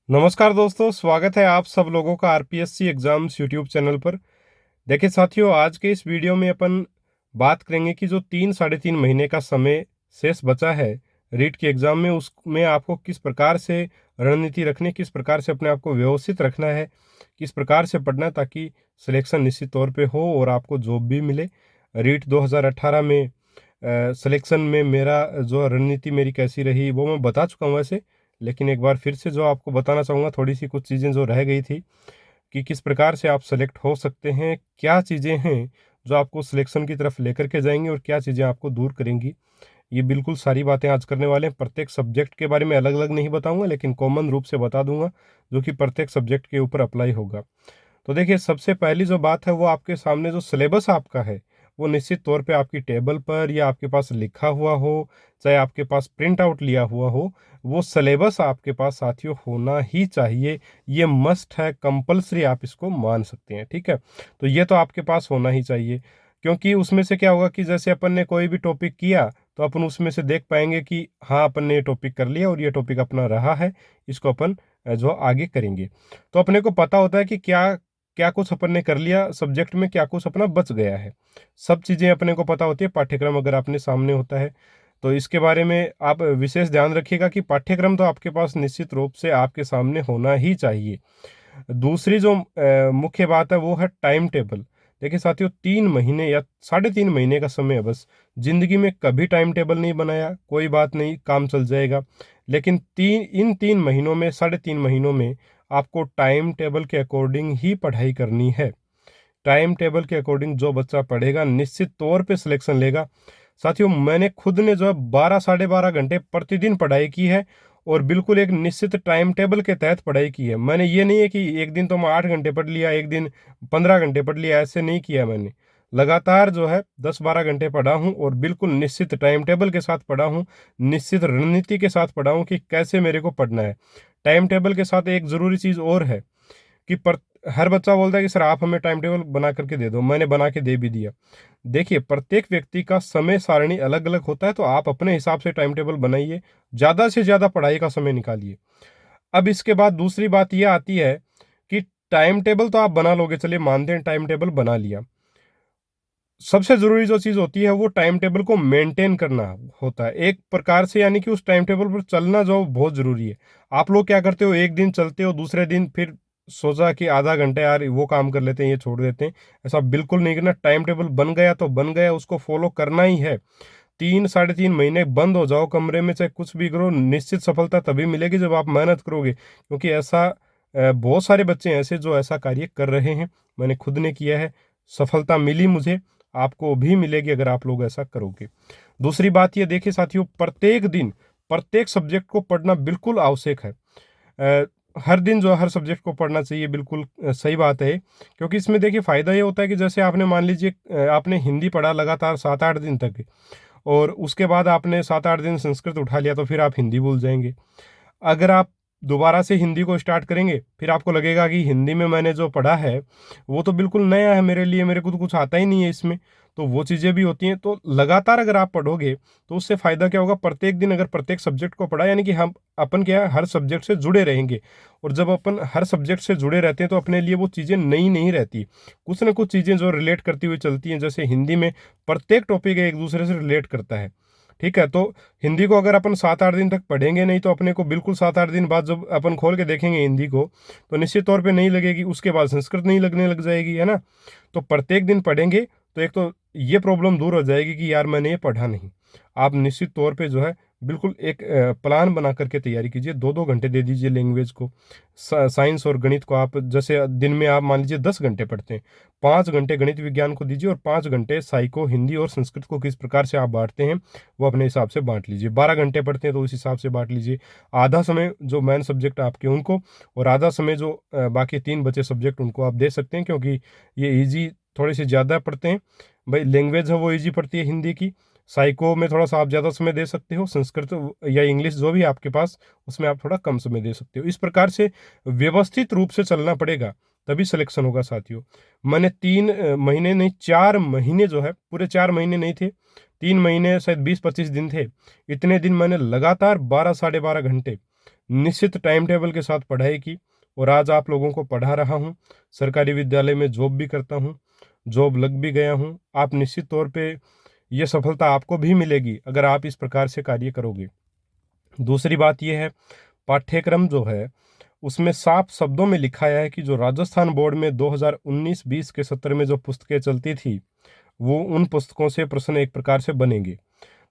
नमस्कार दोस्तों, स्वागत है आप सब लोगों का आरपीएससी एग्जाम्स यूट्यूब चैनल पर। देखिए साथियों, आज के इस वीडियो में अपन बात करेंगे कि जो 3 साढ़े 3 महीने का समय शेष बचा है रीट के एग्ज़ाम में, उसमें आपको किस प्रकार से रणनीति रखनी, किस प्रकार से अपने आप को व्यवस्थित रखना है, किस प्रकार से पढ़ना है ताकि सिलेक्शन निश्चित तौर पे हो और आपको जॉब भी मिले। रीट 2018 में सिलेक्शन में मेरा जो रणनीति मेरी कैसी रही वो मैं बता चुका हूँ वैसे, लेकिन एक बार फिर से जो आपको बताना चाहूँगा, थोड़ी सी कुछ चीज़ें जो रह गई थी कि किस प्रकार से आप सेलेक्ट हो सकते हैं, क्या चीज़ें हैं जो आपको सिलेक्शन की तरफ लेकर के जाएंगी और क्या चीज़ें आपको दूर करेंगी। ये बिल्कुल सारी बातें आज करने वाले हैं। प्रत्येक सब्जेक्ट के बारे में अलग अलग नहीं बताऊंगा, लेकिन कॉमन रूप से बता दूंगा जो कि प्रत्येक सब्जेक्ट के ऊपर अप्लाई होगा। तो देखिए, सबसे पहली जो बात है वो आपके सामने जो सिलेबस आपका है वो निश्चित तौर पे आपकी टेबल पर या आपके पास लिखा हुआ हो, चाहे आपके पास प्रिंट आउट लिया हुआ हो, वो सिलेबस आपके पास साथियों होना ही चाहिए। ये मस्ट है, कंपलसरी आप इसको मान सकते हैं, ठीक है। तो ये तो आपके पास होना ही चाहिए, क्योंकि उसमें से क्या होगा कि जैसे अपन ने कोई भी टॉपिक किया तो अपन उसमें से देख पाएंगे कि हाँ, अपन ने ये टॉपिक कर लिया और ये टॉपिक अपना रहा है, इसको अपन जो आगे करेंगे। तो अपने को पता होता है कि क्या क्या कुछ अपन ने कर लिया सब्जेक्ट में, क्या कुछ अपना बच गया है। सब चीज़ें अपने को पता होती है। पाठ्यक्रम अगर आपने सामने होता है तो इसके बारे में आप विशेष ध्यान रखिएगा कि पाठ्यक्रम तो आपके पास निश्चित रूप से आपके सामने होना ही चाहिए। दूसरी जो मुख्य बात है वो है टाइम टेबल। देखिए साथियों, 3 महीने या साढ़े 3 महीने का समय है बस। जिंदगी में कभी टाइम टेबल नहीं बनाया, कोई बात नहीं, काम चल जाएगा। लेकिन इन 3 महीनों में, साढ़े 3 महीनों में आपको टाइम टेबल के अकॉर्डिंग ही पढ़ाई करनी है। टाइम टेबल के अकॉर्डिंग जो बच्चा पढ़ेगा निश्चित तौर पे सिलेक्शन लेगा। साथियों, मैंने खुद ने जो है 12 साढ़े 12 घंटे प्रतिदिन पढ़ाई की है और बिल्कुल एक निश्चित टाइम टेबल के तहत पढ़ाई की है। मैंने ये नहीं है कि एक दिन तो मैं 8 घंटे पढ़ लिया, एक दिन 15 घंटे पढ़ लिया, ऐसे नहीं किया मैंने। लगातार जो है 10 12 घंटे पढ़ा हूँ और बिल्कुल निश्चित टाइम टेबल के साथ पढ़ा हूँ, निश्चित रणनीति के साथ पढ़ा हूँ कि कैसे मेरे को पढ़ना है। टाइम टेबल के साथ एक ज़रूरी चीज़ और है कि हर बच्चा बोलता है कि सर आप हमें टाइम टेबल बना करके दे दो। मैंने बना के दे भी दिया। देखिए, प्रत्येक व्यक्ति का समय सारणी अलग अलग होता है, तो आप अपने हिसाब से टाइम टेबल बनाइए, ज़्यादा से ज़्यादा पढ़ाई का समय निकालिए। अब इसके बाद दूसरी बात यह आती है कि टाइम टेबल तो आप बना लोगे, चलिए मानते हैं टाइम टेबल बना लिया। सबसे ज़रूरी जो चीज़ होती है वो टाइम टेबल को मेंटेन करना होता है एक प्रकार से, यानी कि उस टाइम टेबल पर चलना जो बहुत ज़रूरी है। आप लोग क्या करते हो, एक दिन चलते हो, दूसरे दिन फिर सोचा कि आधा घंटा यार वो काम कर लेते हैं, ये छोड़ देते हैं। ऐसा बिल्कुल नहीं करना। टाइम टेबल बन गया तो बन गया, उसको फॉलो करना ही है। 3 साढ़े 3 महीने बंद हो जाओ कमरे में, चाहे कुछ भी करो, निश्चित सफलता तभी मिलेगी जब आप मेहनत करोगे। क्योंकि ऐसा बहुत सारे बच्चे हैं ऐसे जो ऐसा कार्य कर रहे हैं। मैंने खुद ने किया है, सफलता मिली मुझे, आपको भी मिलेगी अगर आप लोग ऐसा करोगे। दूसरी बात ये देखिए साथियों, प्रत्येक दिन प्रत्येक सब्जेक्ट को पढ़ना बिल्कुल आवश्यक है। अ, हर दिन जो है हर सब्जेक्ट को पढ़ना चाहिए, बिल्कुल सही बात है। क्योंकि इसमें देखिए फ़ायदा ये होता है कि जैसे आपने मान लीजिए आपने हिंदी पढ़ा लगातार 7 8 दिन तक, और उसके बाद आपने 7 8 दिन संस्कृत उठा लिया, तो फिर आप हिंदी भूल जाएंगे। अगर आप दोबारा से हिंदी को स्टार्ट करेंगे, फिर आपको लगेगा कि हिंदी में मैंने जो पढ़ा है वो तो बिल्कुल नया है मेरे लिए, मेरे को तो कुछ आता ही नहीं है इसमें। तो वो चीज़ें भी होती हैं। तो लगातार अगर आप पढ़ोगे तो उससे फ़ायदा क्या होगा, प्रत्येक दिन अगर प्रत्येक सब्जेक्ट को पढ़ा, यानी कि हम अपन क्या है, हर सब्जेक्ट से जुड़े रहेंगे। और जब अपन हर सब्जेक्ट से जुड़े रहते हैं तो अपने लिए वो चीज़ें नई नहीं रहती, कुछ ना कुछ चीज़ें जो रिलेट करती हुई चलती हैं। जैसे हिंदी में प्रत्येक टॉपिक एक दूसरे से रिलेट करता है, ठीक है। तो हिंदी को अगर अपन 7 8 दिन तक पढ़ेंगे नहीं, तो अपने को बिल्कुल 7 8 दिन बाद जब अपन खोल के देखेंगे हिंदी को, तो निश्चित तौर पे नहीं लगेगी। उसके बाद संस्कृत नहीं लगने लग जाएगी, है ना। तो प्रत्येक दिन पढ़ेंगे तो एक तो ये प्रॉब्लम दूर हो जाएगी कि यार मैंने ये पढ़ा नहीं। आप निश्चित तौर पे जो है बिल्कुल एक प्लान बना करके तैयारी कीजिए। 2 2 घंटे दे दीजिए लैंग्वेज को। साइंस और गणित को आप जैसे दिन में आप मान लीजिए 10 घंटे पढ़ते हैं, 5 घंटे गणित विज्ञान को दीजिए और 5 घंटे साइको, हिंदी और संस्कृत को किस प्रकार से आप बांटते हैं वो अपने हिसाब से बांट लीजिए। 12 घंटे पढ़ते हैं तो उस हिसाब से बांट लीजिए। आधा समय जो मेन सब्जेक्ट आपके उनको, और आधा समय जो बाकी 3 बचे सब्जेक्ट उनको आप दे सकते हैं, क्योंकि ये ईजी थोड़े से ज़्यादा पढ़ते हैं। भाई लैंग्वेज है वो ईजी पड़ती है हिंदी की। साइको में थोड़ा सा आप ज़्यादा समय दे सकते हो, संस्कृत या इंग्लिश जो भी आपके पास, उसमें आप थोड़ा कम समय दे सकते हो। इस प्रकार से व्यवस्थित रूप से चलना पड़ेगा, तभी सिलेक्शन होगा साथियों। मैंने 3 महीने नहीं, 4 महीने जो है, पूरे 4 महीने नहीं थे, 3 महीने शायद 20 25 दिन थे। इतने दिन मैंने लगातार 12 साढ़े 12 घंटे निश्चित टाइम टेबल के साथ पढ़ाई की और आज आप लोगों को पढ़ा रहा हूँ। सरकारी विद्यालय में जॉब भी करता हूँ, जॉब लग भी गया हूँ। आप निश्चित तौर पे ये सफलता आपको भी मिलेगी अगर आप इस प्रकार से कार्य करोगे। दूसरी बात यह है, पाठ्यक्रम जो है उसमें साफ शब्दों में लिखा है कि जो राजस्थान बोर्ड में 2019-20 के सत्र में जो पुस्तकें चलती थी, वो उन पुस्तकों से प्रश्न एक प्रकार से बनेंगे।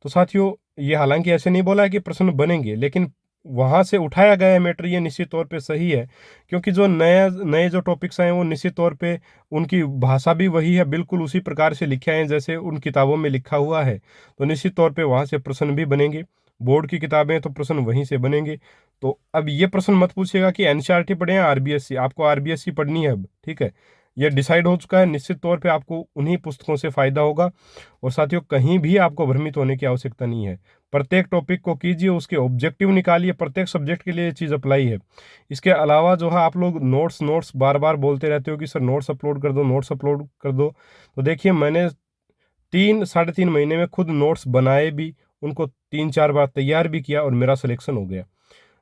तो साथियों, ये हालांकि ऐसे नहीं बोला है कि प्रश्न बनेंगे, लेकिन वहाँ से उठाया गया मैटर ये निश्चित तौर पे सही है, क्योंकि जो नए नए जो टॉपिक्स हैं वो निश्चित तौर पे उनकी भाषा भी वही है, बिल्कुल उसी प्रकार से लिखे हैं जैसे उन किताबों में लिखा हुआ है। तो निश्चित तौर पे वहाँ से प्रश्न भी बनेंगे। बोर्ड की किताबें तो प्रश्न वहीं से बनेंगे। तो अब ये प्रश्न मत पूछिएगा कि एनसीईआरटी पढ़े या आरबीएससी, आपको आरबीएससी पढ़नी है अब, ठीक है। यह डिसाइड हो चुका है, निश्चित तौर पे आपको उन्हीं पुस्तकों से फायदा होगा। और साथियों, कहीं भी आपको भ्रमित होने की आवश्यकता नहीं है। प्रत्येक टॉपिक को कीजिए, उसके ऑब्जेक्टिव निकालिए, प्रत्येक सब्जेक्ट के लिए ये चीज़ अप्लाई है। इसके अलावा जो है आप लोग नोट्स नोट्स बार बार बोलते रहते हो कि सर नोट्स अपलोड कर दो, नोट्स अपलोड कर दो। तो देखिए, मैंने 3 साढ़े 3 महीने में खुद नोट्स बनाए भी, उनको 3 4 बार तैयार भी किया और मेरा सिलेक्शन हो गया।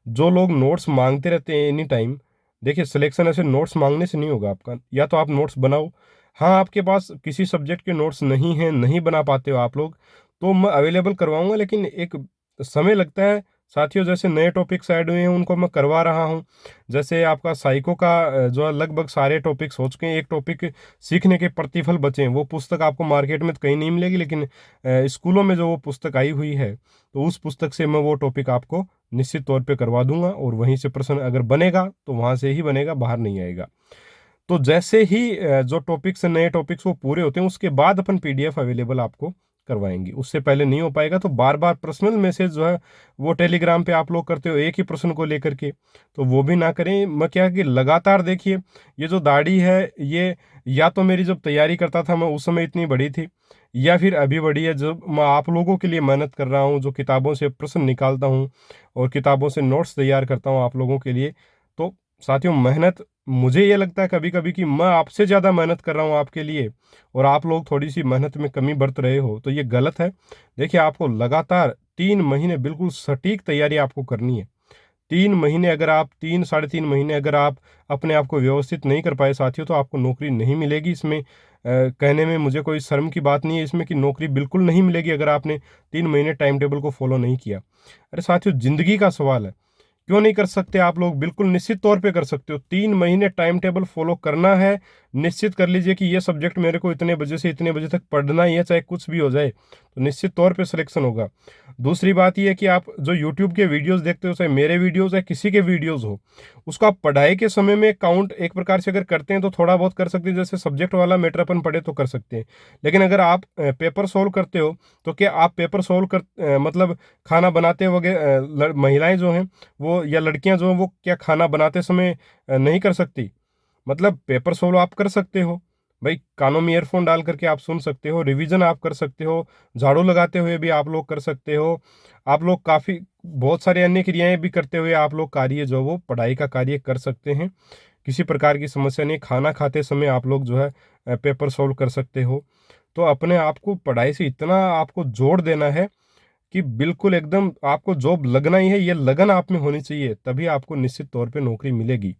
जो लोग नोट्स मांगते रहते हैं एनी टाइम, देखिए सिलेक्शन ऐसे नोट्स मांगने से नहीं होगा आपका। या तो आप नोट्स बनाओ, हाँ आपके पास किसी सब्जेक्ट के नोट्स नहीं हैं, नहीं बना पाते हो आप लोग, तो मैं अवेलेबल करवाऊंगा, लेकिन एक समय लगता है साथियों। जैसे नए टॉपिक्स ऐड हुए हैं उनको मैं करवा रहा हूँ। जैसे आपका साइको का जो है लगभग सारे टॉपिक्स हो चुके हैं। एक टॉपिक सीखने के प्रतिफल बचे हैं, वो पुस्तक आपको मार्केट में तो कहीं नहीं मिलेगी, लेकिन स्कूलों में जो वो पुस्तक आई हुई है, तो उस पुस्तक से मैं वो टॉपिक आपको निश्चित तौर पे करवा दूंगा। और वहीं से प्रश्न अगर बनेगा तो वहां से ही बनेगा, बाहर नहीं आएगा। तो जैसे ही जो टॉपिक्स नए टॉपिक्स वो पूरे होते हैं, उसके बाद अपन पीडीएफ अवेलेबल आपको करवाएंगे। उससे पहले नहीं हो पाएगा। तो बार बार पर्सनल मैसेज जो है वो टेलीग्राम पे आप लोग करते हो एक ही प्रश्न को लेकर के, तो वो भी ना करें। मैं क्या कि लगातार देखिए, ये जो दाढ़ी है ये या तो मेरी जब तैयारी करता था मैं उस समय इतनी बड़ी थी, या फिर अभी बड़ी है जब मैं आप लोगों के लिए मेहनत कर रहा हूँ, जो किताबों से प्रश्न निकालता हूँ और किताबों से नोट्स तैयार करता हूँ आप लोगों के लिए। तो साथियों, मेहनत, मुझे ये लगता है कभी कभी कि मैं आपसे ज़्यादा मेहनत कर रहा हूँ आपके लिए, और आप लोग थोड़ी सी मेहनत में कमी बरत रहे हो, तो ये गलत है। देखिए, आपको लगातार 3 महीने बिल्कुल सटीक तैयारी आपको करनी है। 3 महीने अगर आप 3 साढ़े 3 महीने अगर आप अपने आप को व्यवस्थित नहीं कर पाए साथियों, तो आपको नौकरी नहीं मिलेगी। इसमें कहने में मुझे कोई शर्म की बात नहीं है इसमें कि नौकरी बिल्कुल नहीं मिलेगी अगर आपने 3 महीने टाइम टेबल को फॉलो नहीं किया। अरे साथियों, जिंदगी का सवाल है, क्यों नहीं कर सकते आप लोग? बिल्कुल निश्चित तौर पे कर सकते हो। 3 महीने टाइम टेबल फॉलो करना है। निश्चित कर लीजिए कि ये सब्जेक्ट मेरे को इतने बजे से इतने बजे तक पढ़ना ही है, चाहे कुछ भी हो जाए, तो निश्चित तौर पे सिलेक्शन होगा। दूसरी बात ये है कि आप जो यूट्यूब के वीडियोस देखते हो, चाहे मेरे वीडियोस है किसी के वीडियोस हो, उसको आप पढ़ाई के समय में काउंट एक प्रकार से अगर करते हैं तो थोड़ा बहुत कर सकते हैं। जैसे सब्जेक्ट वाला मैटर अपन पढ़े तो कर सकते हैं, लेकिन अगर आप पेपर सोल्व करते हो, तो क्या आप पेपर सोल्व कर मतलब खाना बनाते वगैरह महिलाएं जो हैं वो, या लड़कियां जो हैं वो, क्या खाना बनाते समय नहीं कर सकती? मतलब पेपर सोल्व आप कर सकते हो भाई, कानों में ईयरफोन डाल करके आप सुन सकते हो, रिवीजन आप कर सकते हो, झाड़ू लगाते हुए भी आप लोग कर सकते हो। आप लोग काफ़ी बहुत सारे अन्य क्रियाएं भी करते हुए आप लोग कार्य जो वो पढ़ाई का कार्य कर सकते हैं। किसी प्रकार की समस्या नहीं। खाना खाते समय आप लोग जो है पेपर सोल्व कर सकते हो। तो अपने आप को पढ़ाई से इतना आपको जोड़ देना है कि बिल्कुल एकदम आपको जॉब लगना ही है, ये लगन आप में होनी चाहिए, तभी आपको निश्चित तौर पे नौकरी मिलेगी।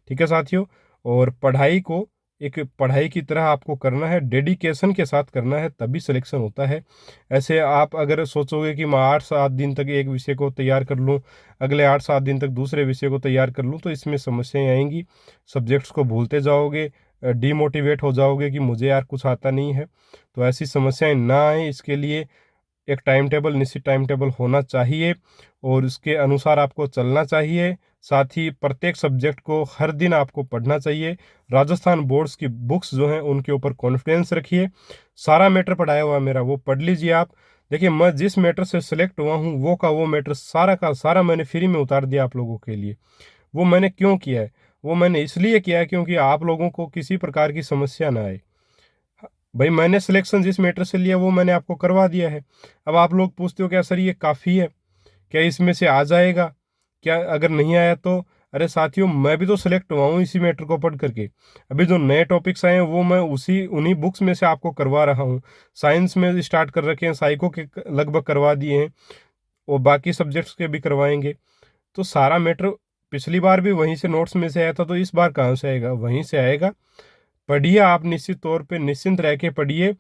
ठीक है साथियों, और पढ़ाई को एक पढ़ाई की तरह आपको करना है, डेडिकेशन के साथ करना है, तभी सिलेक्शन होता है। ऐसे आप अगर सोचोगे कि मैं 8 7 दिन तक एक विषय को तैयार कर लूँ, अगले 8 7 दिन तक दूसरे विषय को तैयार कर लूँ, तो इसमें समस्याएं आएंगी। सब्जेक्ट्स को भूलते जाओगे, डीमोटिवेट हो जाओगे कि मुझे यार कुछ आता नहीं है। तो ऐसी समस्याएं ना आए, इसके लिए एक टाइम टेबल, निश्चित टाइम टेबल होना चाहिए और उसके अनुसार आपको चलना चाहिए। साथ ही प्रत्येक सब्जेक्ट को हर दिन आपको पढ़ना चाहिए। राजस्थान बोर्ड्स की बुक्स जो हैं उनके ऊपर कॉन्फिडेंस रखिए। सारा मैटर पढ़ाया हुआ मेरा वो पढ़ लीजिए आप। देखिए, मैं जिस मैटर से सिलेक्ट हुआ हूँ वो का वो मैटर सारा का सारा मैंने फ्री में उतार दिया आप लोगों के लिए। वो मैंने क्यों किया है? वो मैंने इसलिए किया है क्योंकि आप लोगों को किसी प्रकार की समस्या ना आए। भाई, मैंने सिलेक्शन जिस मैटर से लिया वो मैंने आपको करवा दिया है। अब आप लोग पूछते हो क्या सर ये काफ़ी है, क्या इसमें से आ जाएगा, क्या अगर नहीं आया तो? अरे साथियों, मैं भी तो सिलेक्ट हुआ हूँ इसी मैटर को पढ़ करके। अभी जो नए टॉपिक्स आए हैं वो मैं उन्हीं बुक्स में से आपको करवा रहा हूँ। साइंस में स्टार्ट कर रखे हैं, साइको के लगभग करवा दिए हैं, और बाकी सब्जेक्ट्स के भी करवाएंगे। तो सारा मैटर पिछली बार भी वहीं से नोट्स में से आया था, तो इस बार कहाँ से आएगा? वहीं से आएगा। पढ़िए आप, निश्चित तौर पे निश्चिंत रह के पढ़िए,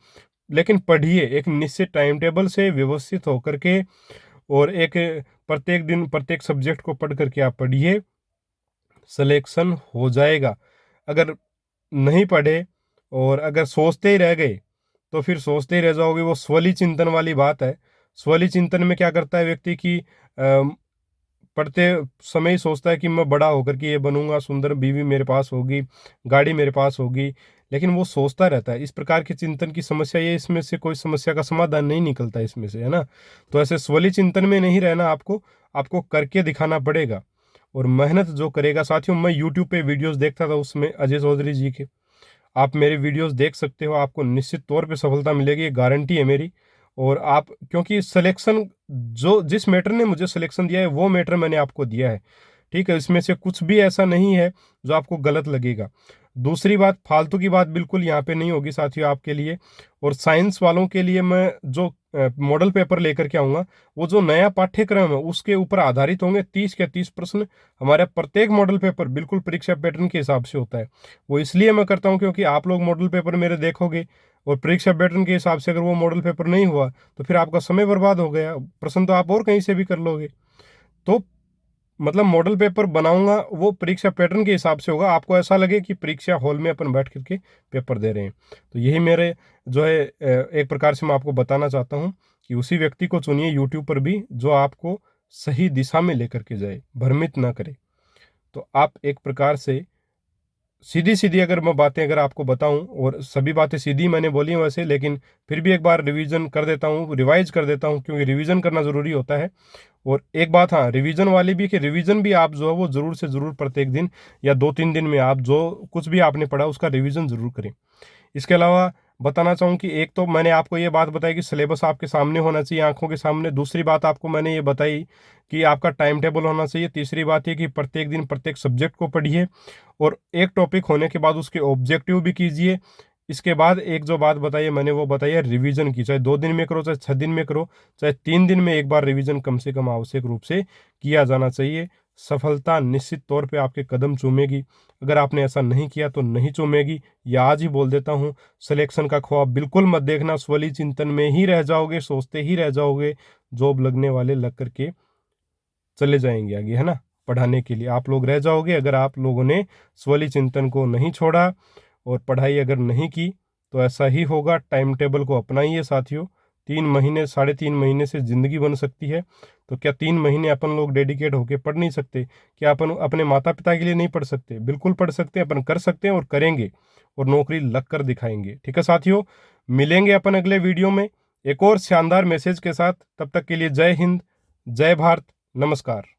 लेकिन पढ़िए एक निश्चित टाइम टेबल से व्यवस्थित होकर के, और एक प्रत्येक दिन प्रत्येक सब्जेक्ट को पढ़ करके आप पढ़िए, सिलेक्शन हो जाएगा। अगर नहीं पढ़े और अगर सोचते ही रह गए तो फिर सोचते ही रह जाओगे। वो स्वली चिंतन वाली बात है। स्वली चिंतन में क्या करता है व्यक्ति की, पढ़ते समय ही सोचता है कि मैं बड़ा होकर के ये बनूंगा, सुंदर बीवी मेरे पास होगी, गाड़ी मेरे पास होगी, लेकिन वो सोचता रहता है। इस प्रकार के चिंतन की समस्या ये, इसमें से कोई समस्या का समाधान नहीं निकलता इसमें से, है ना। तो ऐसे स्वली चिंतन में नहीं रहना, आपको आपको करके दिखाना पड़ेगा। और मेहनत जो करेगा, साथियों मैं यूट्यूब पे वीडियोस देखता था, उसमें अजय चौधरी जी के, आप मेरे वीडियोस देख सकते हो, आपको निश्चित तौर पे सफलता मिलेगी, ये गारंटी है मेरी। और आप, क्योंकि सिलेक्शन, जो जिस मैटर ने मुझे सिलेक्शन दिया है वो मैटर मैंने आपको दिया है, ठीक है। इसमें से कुछ भी ऐसा नहीं है जो आपको गलत लगेगा। दूसरी बात, फालतू की बात बिल्कुल यहाँ पे नहीं होगी साथियों आपके लिए। और साइंस वालों के लिए मैं जो मॉडल पेपर लेकर के आऊँगा, वो जो नया पाठ्यक्रम है उसके ऊपर आधारित होंगे। 30 के 30 प्रश्न हमारे प्रत्येक मॉडल पेपर बिल्कुल परीक्षा पैटर्न के हिसाब से होता है। वो इसलिए मैं करता हूँ क्योंकि आप लोग मॉडल पेपर मेरे देखोगे और परीक्षा पैटर्न के हिसाब से अगर वो मॉडल पेपर नहीं हुआ तो फिर आपका समय बर्बाद हो गया। प्रश्न तो आप और कहीं से भी कर लोगे। तो मतलब मॉडल पेपर बनाऊंगा वो परीक्षा पैटर्न के हिसाब से होगा, आपको ऐसा लगे कि परीक्षा हॉल में अपन बैठ करके पेपर दे रहे हैं। तो यही मेरे जो है एक प्रकार से मैं आपको बताना चाहता हूँ कि उसी व्यक्ति को चुनिए यूट्यूब पर भी जो आपको सही दिशा में लेकर के जाए, भ्रमित ना करे। तो आप एक प्रकार से सीधी सीधी अगर मैं बातें अगर आपको बताऊं, और सभी बातें सीधी मैंने बोली हैं वैसे, लेकिन फिर भी एक बार रिवीजन कर देता हूं, रिवाइज कर देता हूं, क्योंकि रिवीजन करना ज़रूरी होता है। और एक बात हाँ रिवीजन वाली भी, कि रिवीजन भी आप जो है वो ज़रूर से ज़रूर प्रत्येक दिन या 2-3 दिन में आप जो कुछ भी आपने पढ़ा उसका रिवीजन ज़रूर करें। इसके अलावा बताना चाहूँ कि एक तो मैंने आपको ये बात बताई कि सिलेबस आपके सामने होना चाहिए, आंखों के सामने। दूसरी बात आपको मैंने ये बताई कि आपका टाइम टेबल होना चाहिए। तीसरी बात ये कि प्रत्येक दिन प्रत्येक सब्जेक्ट को पढ़िए, और एक टॉपिक होने के बाद उसके ऑब्जेक्टिव भी कीजिए। इसके बाद एक जो बात बताई है मैंने, वो बताई है रिवीजन की। चाहे 2 दिन में करो, चाहे 6 दिन में करो, चाहे 3 दिन में एक बार रिवीजन कम से कम आवश्यक रूप से किया जाना चाहिए। सफलता निश्चित तौर पे आपके कदम चूमेगी। अगर आपने ऐसा नहीं किया तो नहीं चूमेगी। या आज ही बोल देता हूँ, सिलेक्शन का ख्वाब बिल्कुल मत देखना, स्वली चिंतन में ही रह जाओगे, सोचते ही रह जाओगे। जॉब लगने वाले लग करके चले जाएंगे आगे, है ना। पढ़ाने के लिए आप लोग रह जाओगे अगर आप लोगों ने स्वली चिंतन को नहीं छोड़ा और पढ़ाई अगर नहीं की, तो ऐसा ही होगा। टाइम टेबल को अपनाइए साथियों। 3 महीने 3.5 महीने से ज़िंदगी बन सकती है। तो क्या 3 महीने अपन लोग डेडिकेट होके पढ़ नहीं सकते? क्या अपन अपने माता पिता के लिए नहीं पढ़ सकते? बिल्कुल पढ़ सकते हैं, अपन कर सकते हैं और करेंगे, और नौकरी लग कर दिखाएंगे। ठीक है साथियों, मिलेंगे अपन अगले वीडियो में एक और शानदार मैसेज के साथ। तब तक के लिए जय हिंद, जय भारत, नमस्कार।